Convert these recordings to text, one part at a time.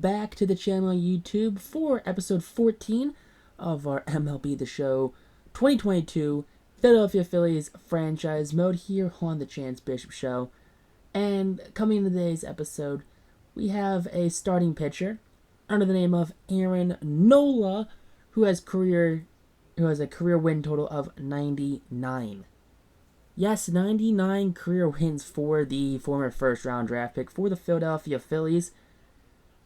back to the channel on YouTube for episode 14 of our MLB The Show 2022 Philadelphia Phillies franchise mode here on the Chance Bishop Show. And coming in today's episode, we have a starting pitcher under the name of Aaron Nola, who has a career win total of 99. Yes, 99 career wins for the former first-round draft pick for the Philadelphia Phillies.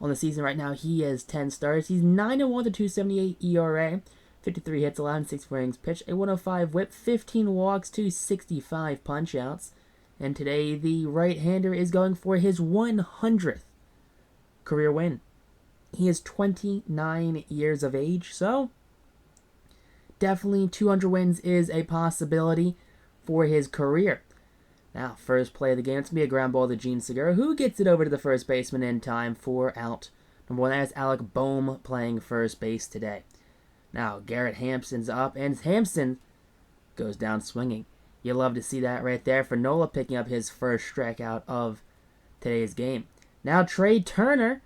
On the season right now, he has 10 starts. He's 9-1 with a 2.78 ERA, 53 hits allowed, and 6 innings pitched, a 105 whip, 15 walks, 265 punch-outs. And today, the right-hander is going for his 100th career win. He is 29 years of age, so definitely 200 wins is a possibility for his career. Now, first play of the game, it's going to be a ground ball to Jean Segura, who gets it over to the first baseman in time for out number 1. That is Alec Bohm playing first base today. Now, Garrett Hampson's up, and Hampson goes down swinging. You love to see that right there for Nola picking up his first strikeout of today's game. Now, Trey Turner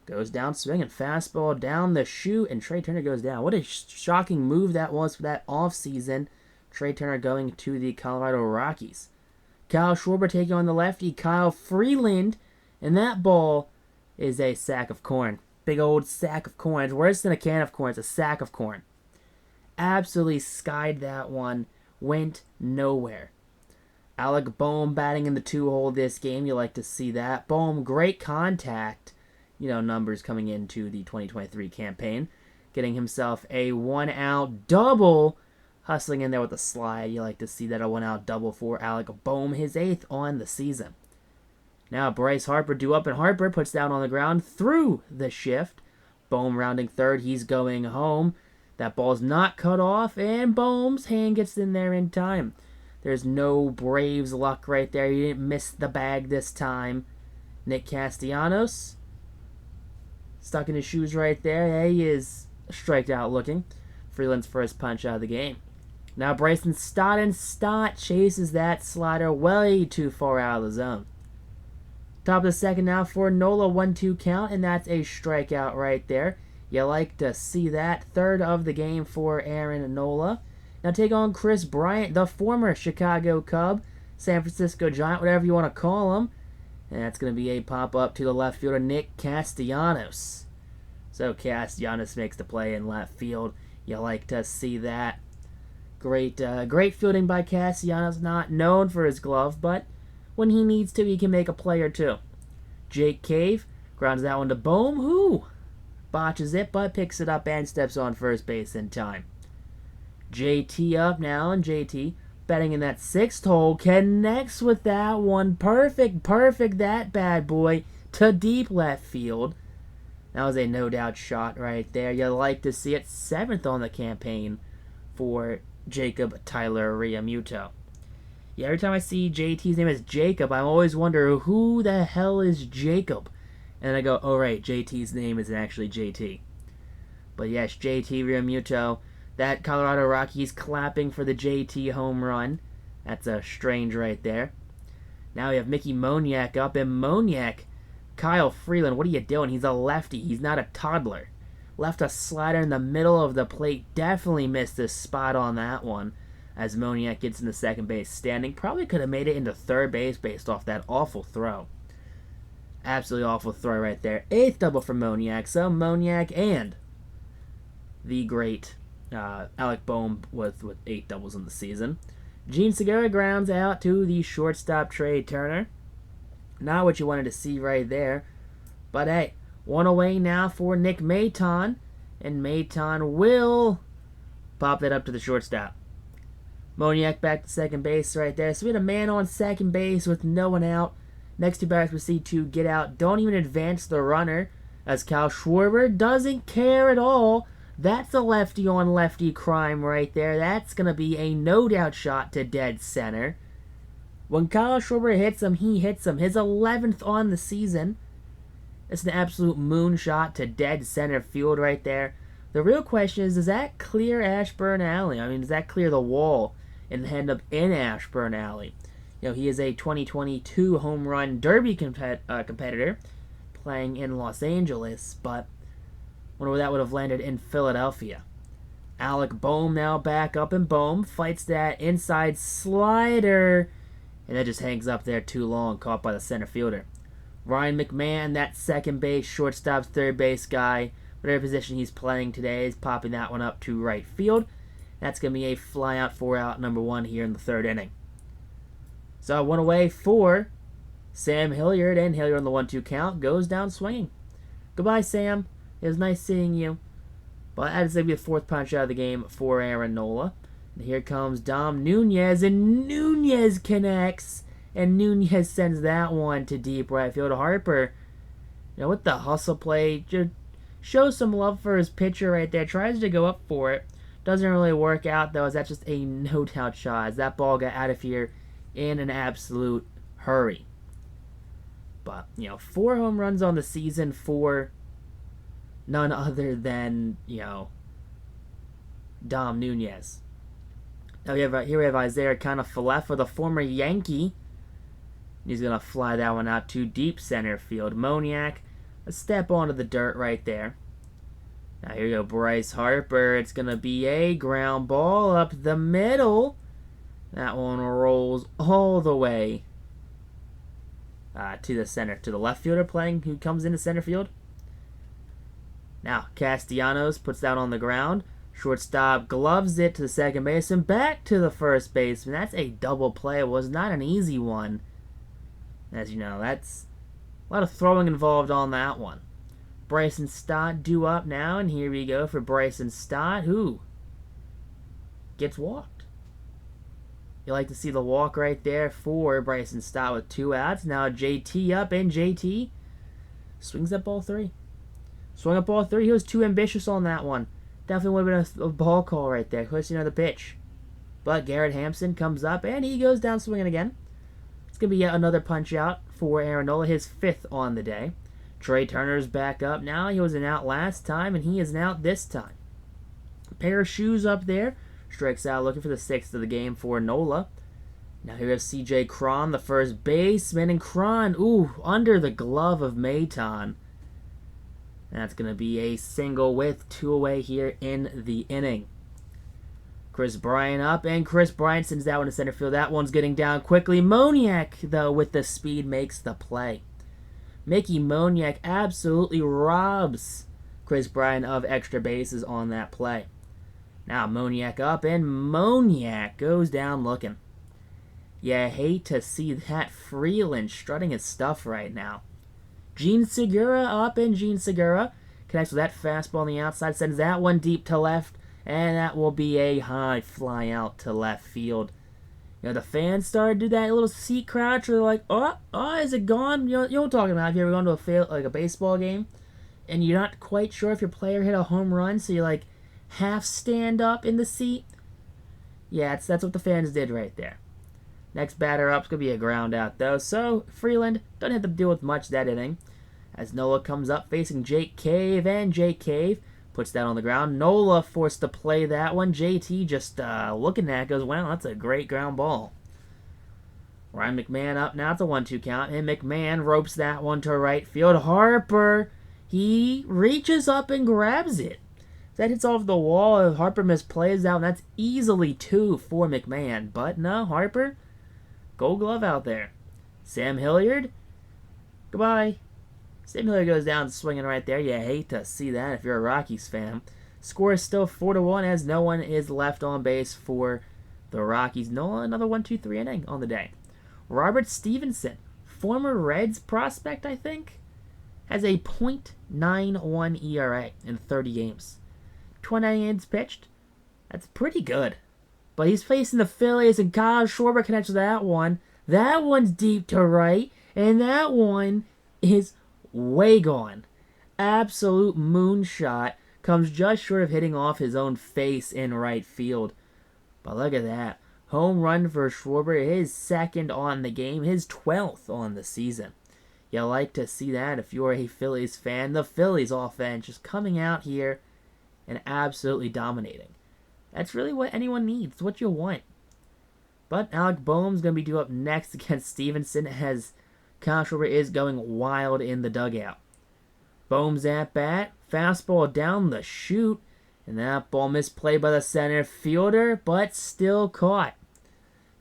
goes down swinging. Fastball down the chute, and Trey Turner goes down. What a shocking move that was for that offseason. Trey Turner going to the Colorado Rockies. Kyle Schwarber taking on the lefty, Kyle Freeland, and that ball is a sack of corn. Big old sack of corn. It's worse than a can of corn. It's a sack of corn. Absolutely skied that one. Went nowhere. Alec Bohm batting in the 2-hole this game. You like to see that. Bohm, great contact. Numbers coming into the 2023 campaign. Getting himself a 1-out double. Hustling in there with a slide. You like to see that, a 1-out double for Alec Bohm, his 8th on the season. Now Bryce Harper due up, and Harper puts down on the ground through the shift. Bohm rounding third. He's going home. That ball's not cut off, and Bohm's hand gets in there in time. There's no Braves luck right there. He didn't miss the bag this time. Nick Castellanos stuck in his shoes right there. He is striked out looking. Freeland's first punch out of the game. Now Bryson Stott, and Stott chases that slider way too far out of the zone. Top of the second now for Nola, 1-2 count, and that's a strikeout right there. You like to see that. Third of the game for Aaron Nola. Now take on Chris Bryant, the former Chicago Cub, San Francisco Giant, whatever you want to call him. And that's going to be a pop-up to the left fielder, Nick Castellanos. So Castellanos makes the play in left field. You like to see that. Great fielding by Castellanos. Not known for his glove, but when he needs to, he can make a play or two. Jake Cave grounds that one to Bohm, who botches it, but picks it up and steps on first base in time. JT up now, and JT batting in that 6th hole, connects with that one. Perfect, that bad boy to deep left field. That was a no-doubt shot right there. You like to see it. 7th on the campaign for Jacob Tyler Realmuto. Yeah, every time I see JT's name as Jacob, I always wonder, who the hell is Jacob? And then I go, oh right, JT's name is actually JT. But yes, JT Realmuto. That Colorado Rockies clapping for the JT home run. That's a strange right there. Now we have Mickey Moniak up, and Moniak, Kyle Freeland, what are you doing? He's a lefty. He's not a toddler. Left a slider in the middle of the plate. Definitely missed his spot on that one as Moniak gets into second base standing. Probably could have made it into third base based off that awful throw. Absolutely awful throw right there. 8th double for Moniak. So Moniak and the great Alec Bohm with 8 doubles in the season. Jean Segura grounds out to the shortstop Trey Turner. Not what you wanted to see right there. But hey, one away now for Nick Maton. And Maton will pop that up to the shortstop. Moniak back to second base right there. So we had a man on second base with no one out. Next 2 batters proceed to get out. Don't even advance the runner, as Kyle Schwarber doesn't care at all. That's a lefty on lefty crime right there. That's going to be a no-doubt shot to dead center. When Kyle Schwarber hits him, he hits him. His 11th on the season. It's an absolute moonshot to dead center field right there. The real question is, does that clear Ashburn Alley? I mean, does that clear the wall and end up in Ashburn Alley? He is a 2022 home run derby competitor. playing in Los Angeles, but wonder where that would have landed in Philadelphia. Alec Bohm now back up, and Bohm fights that inside slider, and that just hangs up there too long, caught by the center fielder. Ryan McMahon, that second base, shortstop, third base guy, whatever position he's playing today, is popping that one up to right field. That's going to be a fly-out, 4-out, number 1 here in the third inning. So one away for Sam Hilliard, and Hilliard on the 1-2 count goes down swinging. Goodbye, Sam. It was nice seeing you. But that's going to be the fourth punch out of the game for Aaron Nola. And here comes Dom Nunez, and Nunez connects. And Nunez sends that one to deep right field. Harper, with the hustle play, just shows some love for his pitcher right there. Tries to go up for it. Doesn't really work out, though, as that's just a no-doubt shot, as that ball got out of here in an absolute hurry. But, 4 home runs on the season for none other than, Dom Nunez. Now here we have Isaiah Kiner-Falefa, the former Yankee. He's going to fly that one out to deep center field. Moniak, a step onto the dirt right there. Now here you go, Bryce Harper. It's going to be a ground ball up the middle. That one rolls all the way to the center, to the left fielder who comes into center field. Now, Castellanos puts that on the ground. Shortstop gloves it to the second baseman, back to the first baseman. That's a double play. It was not an easy one. As you know, that's a lot of throwing involved on that one. Bryson Stott due up now, and here we go for Bryson Stott, who gets walked. You like to see the walk right there for Bryson Stott with 2 outs. Now JT up, and JT swings that ball 3. Swung up ball 3. He was too ambitious on that one. Definitely would have been a ball call right there. Close to the pitch. But Garrett Hampson comes up, and he goes down swinging again. It's going to be yet another punch out for Aaron Nola, his 5th on the day. Trey Turner's back up now. He was an out last time, and he is an out this time. A pair of shoes up there. Strikes out looking for the 6th of the game for Nola. Now here we have C.J. Cron, the first baseman, and Cron, under the glove of Maton. That's going to be a single with 2 away here in the inning. Chris Bryant up, and Chris Bryant sends that one to center field. That one's getting down quickly. Moniak, though, with the speed, makes the play. Mickey Moniak absolutely robs Chris Bryant of extra bases on that play. Now Moniak up, and Moniak goes down looking. You hate to see that. Freeland strutting his stuff right now. Gene Segura up, and Gene Segura connects with that fastball on the outside, sends that one deep to left, and that will be a high fly out to left field. The fans started to do that little seat crouch, where they're like, oh, is it gone? You know what I'm talking about. Have you ever gone to a baseball game, and you're not quite sure if your player hit a home run, so you half stand up in the seat? Yeah, that's what the fans did right there. Next batter up's going to be a ground out, though. So, Freeland doesn't have to deal with much that inning. As Nola comes up facing Jake Cave, and Jake Cave puts that on the ground. Nola forced to play that one. JT just looking at it goes, wow, that's a great ground ball. Ryan McMahon up now. It's a 1-2 count, and McMahon ropes that one to right field. Harper, he reaches up and grabs it. That hits off the wall. Harper misplays that one. That's easily 2 for McMahon. But no, Harper, Gold Glove out there. Sam Hilliard, goodbye. Sam Hilliard goes down swinging right there. You hate to see that if you're a Rockies fan. Score is still 4-1 as no one is left on base for the Rockies. No, another 1-2-3 inning on the day. Robert Stevenson, former Reds prospect, I think, has a .91 ERA in 30 games. 29 innings pitched. That's pretty good. But he's facing the Phillies, and Kyle Schwarber connects with that one. That one's deep to right, and that one is way gone. Absolute moonshot. Comes just short of hitting off his own face in right field. But look at that. Home run for Schwarber, his 2nd on the game, his 12th on the season. You like to see that if you're a Phillies fan. The Phillies offense just coming out here and absolutely dominating. That's really what anyone needs. It's what you want. But Alec Bohm's going to be due up next against Stevenson, as Kyle Schwarber is going wild in the dugout. Bohm's at bat. Fastball down the chute. And that ball misplayed by the center fielder, but still caught.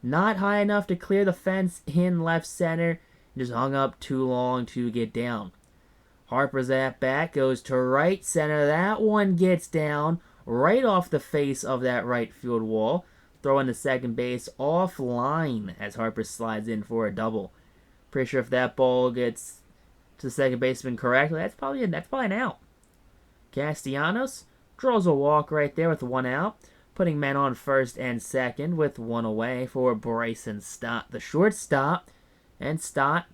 Not high enough to clear the fence in left center. Just hung up too long to get down. Harper's at bat, goes to right center. That one gets down right off the face of that right field wall. Throwing to second base offline as Harper slides in for a double. Pretty sure if that ball gets to the second baseman correctly, that's probably an out. Castellanos draws a walk right there with one out, putting men on first and second with one away for Bryson Stott, the shortstop. And Stott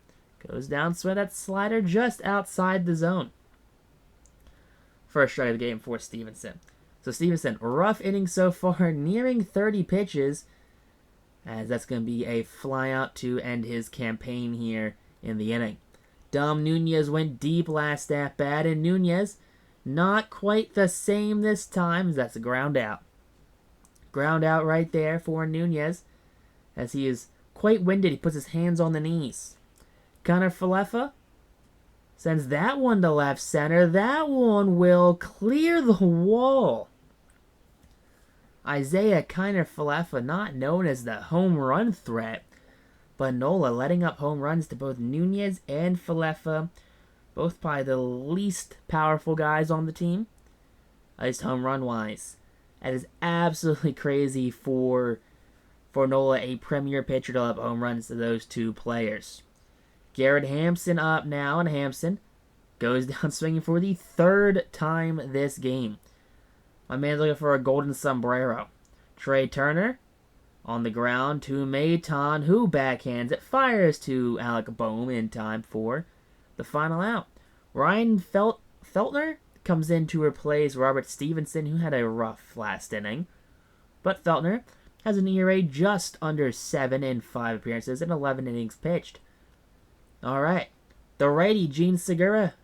goes down, swing that slider just outside the zone. First strike of the game for Stevenson. So Stevenson, rough inning so far, nearing 30 pitches, as that's going to be a flyout to end his campaign here in the inning. Dom Nunez went deep last at bat, and Nunez not quite the same this time, as that's a ground out. Ground out right there for Nunez, as he is quite winded. He puts his hands on the knees. Connor Falefa sends that one to left center. That one will clear the wall. Isaiah Kiner Falefa, not known as the home run threat, but Nola letting up home runs to both Nunez and Falefa, both probably the least powerful guys on the team, at least home run wise. That is absolutely crazy for Nola, a premier pitcher, to let up home runs to those two players. Garrett Hampson up now, and Hampson goes down swinging for the third time this game. My man's looking for a golden sombrero. Trey Turner on the ground to Maton, who backhands it, fires to Alec Bohm in time for the final out. Ryan Feltner comes in to replace Robert Stevenson, who had a rough last inning. But Feltner has an ERA just under 7 in 5 appearances and 11 innings pitched. All right, the righty Gene Segura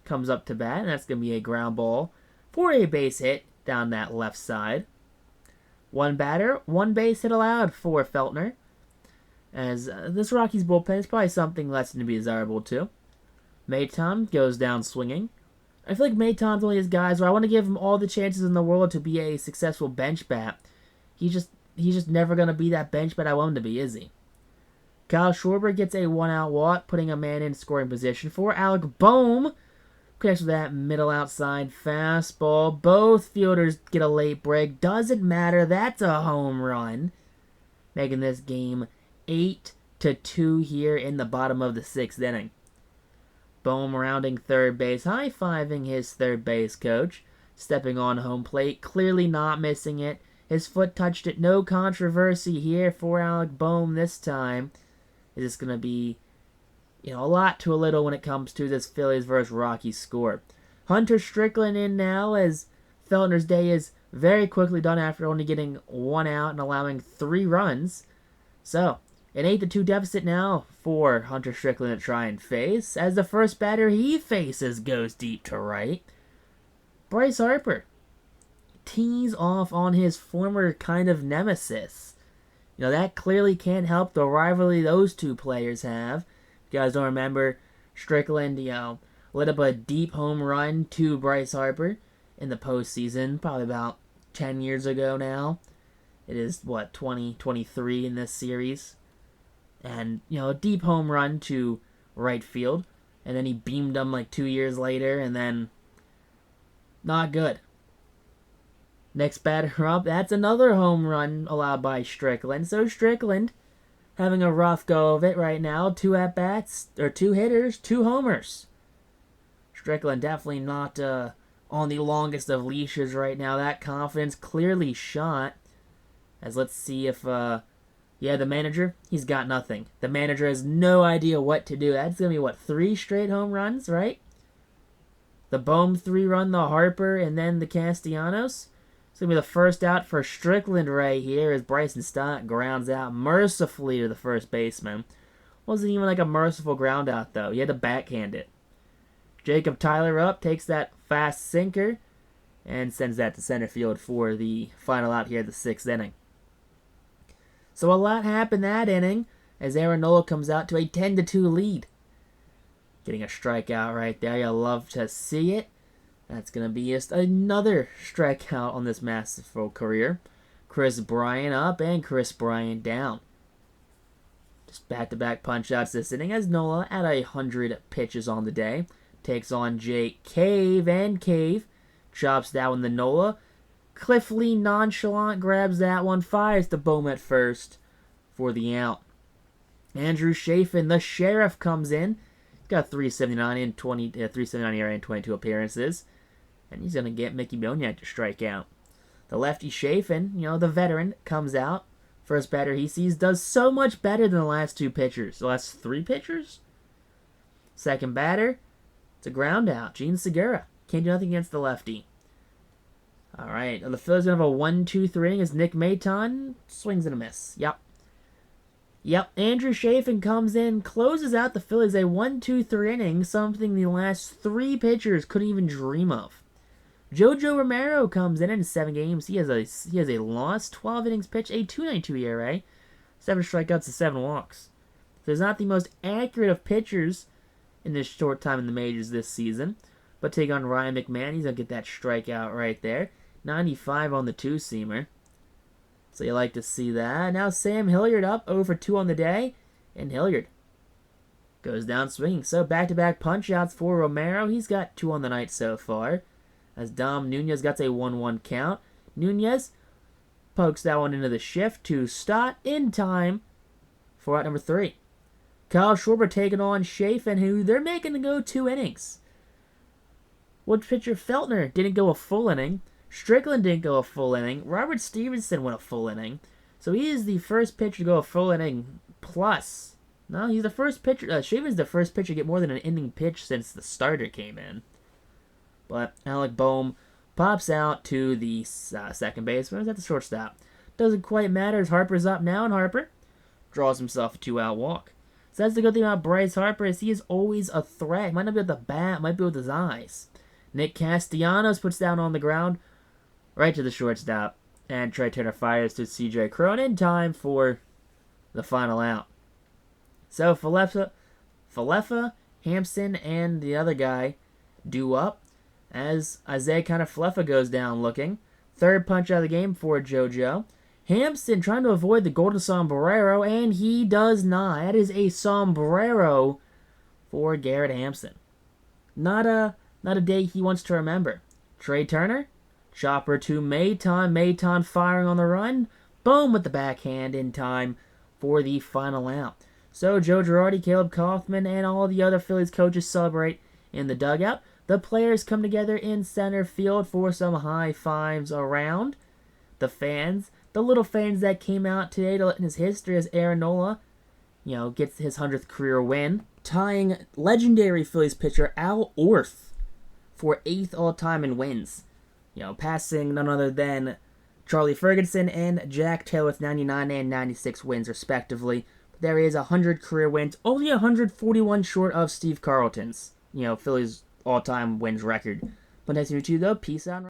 comes up to bat, and that's going to be a ground ball for a base hit down that left side. One batter, one base hit allowed for Feltner, as this Rockies bullpen is probably something less than to be desirable too. Maton goes down swinging. I feel like Maton's one of these guys where I want to give him all the chances in the world to be a successful bench bat. He's just never going to be that bench bat I want him to be, is he? Kyle Schwarber gets a one-out walk, putting a man in scoring position for Alec Bohm. Connects with that middle outside fastball. Both fielders get a late break. Doesn't matter. That's a home run. Making this game 8-2 here in the bottom of the 6th inning. Bohm rounding third base, high-fiving his third base coach. Stepping on home plate, clearly not missing it. His foot touched it. No controversy here for Alec Bohm this time. Is this going to be, a lot to a little when it comes to this Phillies versus Rockies score. Hunter Strickland in now, as Feltner's day is very quickly done after only getting one out and allowing 3 runs. So, an 8-2 deficit now for Hunter Strickland to try and face, as the first batter he faces goes deep to right. Bryce Harper tees off on his former kind of nemesis. That clearly can't help the rivalry those two players have. If you guys don't remember, Strickland, lit up a deep home run to Bryce Harper in the postseason, probably about 10 years ago now. It is, 2023 in this series. And, a deep home run to right field. And then he beamed them 2 years later, and then not good. Next batter up, that's another home run allowed by Strickland. So Strickland having a rough go of it right now. 2 at-bats, or 2 hitters, 2 homers. Strickland definitely not on the longest of leashes right now. That confidence clearly shot. As let's see if, the manager, he's got nothing. The manager has no idea what to do. That's going to be, 3 straight home runs, right? The Bohm 3-run, the Harper, and then the Castellanos. It's going to be the first out for Strickland right here as Bryson Stott grounds out mercifully to the first baseman. Wasn't even a merciful ground out, though. He had to backhand it. Jacob Tyler up, takes that fast sinker, and sends that to center field for the final out here of the 6th inning. So a lot happened that inning as Aaron Nola comes out to a 10-2 lead. Getting a strikeout right there. You'll love to see it. That's going to be just another strikeout on this masterful career. Chris Bryant up and Chris Bryant down. Just back-to-back punch-outs this inning as Nola at 100 pitches on the day. Takes on Jake Cave, and Cave chops that one to Nola. Cliff Lee nonchalant grabs that one, fires to Bowman at first for the out. Andrew Chafin, the sheriff, comes in. He's got 379 ERA in 22 appearances. And he's going to get Mickey Moniak to strike out. The lefty Chafin, the veteran, comes out. First batter he sees does so much better than the last two pitchers. The last three pitchers? Second batter, it's a ground out. Gene Segura. Can't do nothing against the lefty. Alright, the Phillies going to have a 1-2-3 inning as Nick Maton swings and a miss. Yep, Andrew Chafin comes in, closes out the Phillies a 1-2-3 inning, something the last three pitchers couldn't even dream of. Jojo Romero comes in 7 games. He has a loss, 12 innings pitched, a 2.92 ERA, 7 strikeouts and 7 walks. So he's not the most accurate of pitchers in this short time in the majors this season. But take on Ryan McMahon, he's going to get that strikeout right there. 95 on the two-seamer. So you like to see that. Now Sam Hilliard up 0-for-2 on the day. And Hilliard goes down swinging. So back-to-back punch-outs for Romero. He's got 2 on the night so far. As Dom Nunez got a 1-1 count. Nunez pokes that one into the shift to Stott in time for out number 3. Kyle Schwarber taking on Chafin, who they're making to go 2 innings. Wood pitcher Feltner didn't go a full inning. Strickland didn't go a full inning. Robert Stevenson went a full inning. So he is the first pitcher to go a full inning plus. No, he's the first pitcher. Chafin's the first pitcher to get more than an inning pitch since the starter came in. But Alec Boehm pops out to the second baseman. Is at the shortstop. Doesn't quite matter as Harper's up now, and Harper draws himself a 2-out walk. So that's the good thing about Bryce Harper is he is always a threat. Might not be with the bat, might be with his eyes. Nick Castellanos puts down on the ground right to the shortstop. And Trey Turner fires to C.J. Cron in time for the final out. So Falefa, Hampson, and the other guy due up as Isaiah Falefa goes down looking. Third punch out of the game for JoJo. Hampson trying to avoid the golden sombrero, and he does not. That is a sombrero for Garrett Hampson. Not a day he wants to remember. Trey Turner, chopper to Maton. Maton firing on the run. Boom with the backhand in time for the final out. So Joe Girardi, Caleb Kaufman, and all the other Phillies coaches celebrate in the dugout. The players come together in center field for some high fives around. The fans, the little fans that came out today to let in his history as Aaron Nola, gets his 100th career win, tying legendary Phillies pitcher Al Orth for 8th all-time in wins. Passing none other than Charlie Ferguson and Jack Taylor with 99 and 96 wins respectively. But there is 100 career wins, only 141 short of Steve Carlton's, Phillies all-time wins record. But nice to meet you though. Peace out.